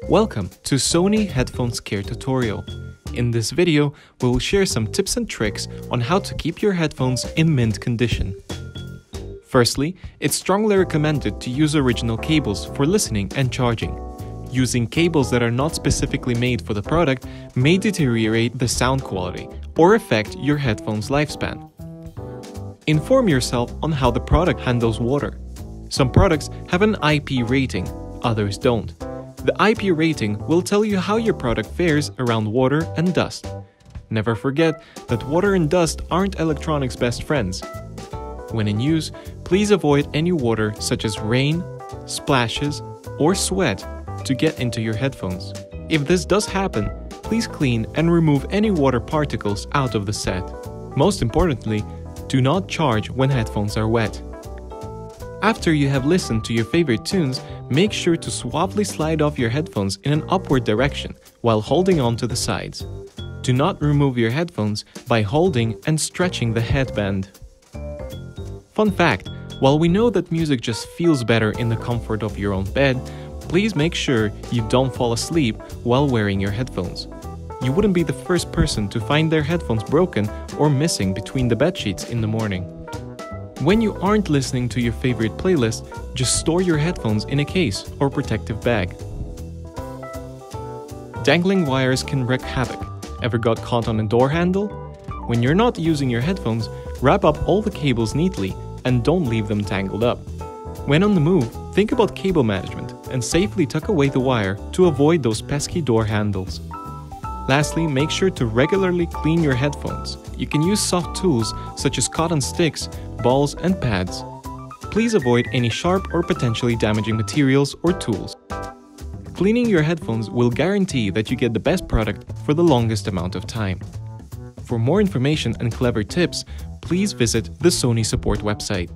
Welcome to Sony Headphones Care tutorial. In this video, we will share some tips and tricks on how to keep your headphones in mint condition. Firstly, it's strongly recommended to use original cables for listening and charging. Using cables that are not specifically made for the product may deteriorate the sound quality or affect your headphones' lifespan. Inform yourself on how the product handles water. Some products have an IP rating, others don't. The IP rating will tell you how your product fares around water and dust. Never forget that water and dust aren't electronics' best friends. When in use, please avoid any water such as rain, splashes, or sweat to get into your headphones. If this does happen, please clean and remove any water particles out of the set. Most importantly, do not charge when headphones are wet. After you have listened to your favorite tunes, make sure to suavely slide off your headphones in an upward direction while holding on to the sides. Do not remove your headphones by holding and stretching the headband. Fun fact, while we know that music just feels better in the comfort of your own bed, please make sure you don't fall asleep while wearing your headphones. You wouldn't be the first person to find their headphones broken or missing between the bedsheets in the morning. When you aren't listening to your favorite playlist, just store your headphones in a case or protective bag. Dangling wires can wreak havoc. Ever got caught on a door handle? When you're not using your headphones, wrap up all the cables neatly and don't leave them tangled up. When on the move, think about cable management and safely tuck away the wire to avoid those pesky door handles. Lastly, make sure to regularly clean your headphones. You can use soft tools such as cotton sticks, balls, and pads. Please avoid any sharp or potentially damaging materials or tools. Cleaning your headphones will guarantee that you get the best product for the longest amount of time. For more information and clever tips, please visit the Sony support website.